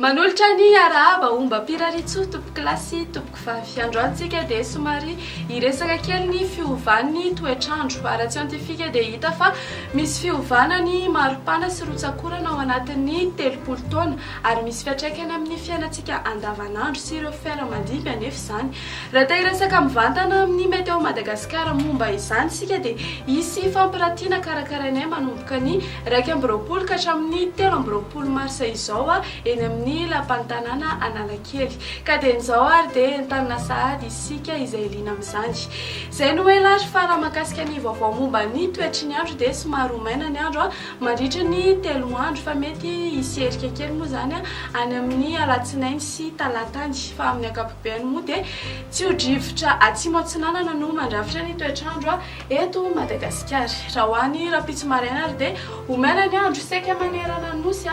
manolotra ny arahaba omba piraritso tompoko lasy tompoko vavy androantsika dia somary iresaka kely ny fiovan'ny toetrandro ara-tsiantifika dia hita fa misy fiovanany maripana sy rotsakorana ao anatin'ny 30 taona ary misy fiatraikany amin'ny fiainantsika andavanandro sy ireo fiaramandidy anefa izany raha ta hiresaka mivantana amin'ny météo Madagasikara momba izany sika dia isy fampiratiana karakarainay manomboka ny 20 ka hatramin'ny 30 marsa izao eny amin'ny lapan'ny tanàna Analakely ka dia izao ary dia entanina sahady isika izay liana amin'izany izay no hoe lahatra fa raha mahakasika ny vaovao momba ny toetry ny andro dia somary ho maina ny andro mandritra ny 3 andro fa mety hiserika kely moa izany any amin'ny alatsinainy sy talatany fa amin'ny ankapobeny moa dia tsy ho drivotra atsimo atsinanana no mandrafitra ny toetrandro eto Madagasikara raha ho any rapitso maraina ary dia ho maina ny andro saika manerana nosy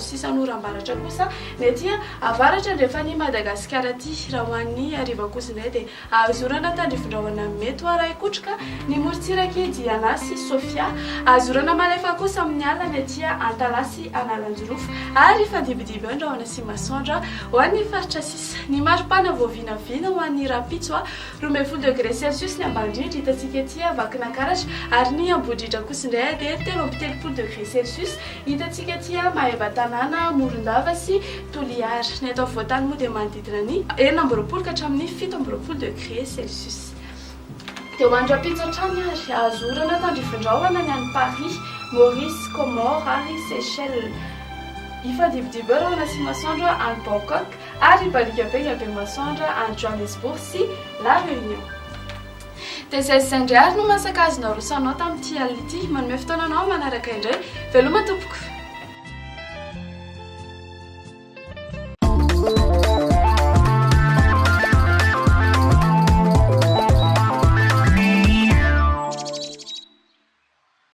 sisan'oram-baratra kosa mety avaratra rehefa ny Madagasikara ty raha ho an'ny ariva kosa indray dia azorana tandrivindraona mety raha ikotroka ny morotsiraka Diana sy Sofia azorana malefa kosa amin'ny alina mety Antalasy Analanjorofo ary fadibidiby andrahoana sy masoandra ho an'ny faritra sisa ny maripana voavinavina ho an'ny rapitso 12 degré Celsius ny ambandrindra hitantsika ety Vakinankaratra ary ny ambodrindra kosa indray dia 30 degré Celsius hitantsika ety Mahebatanàna Morondava sy Toliara ny atao voatany moa dia manodidina ny 20 ka hatramin'ny 17 degré Celsius dia ho andra-pitso hatrany ary azorana tandrivindraona ny any Paris, Maurice, Comores ary Seychelles ifadibidiby arahona sy masoandro any Bangkok ary balika be masoandro any Johannesburg sy La Réunion dia izay indray ary no masaka azonao rosanao tamin'ity alina ity manome fotoananao manaraka indray veloma tompoko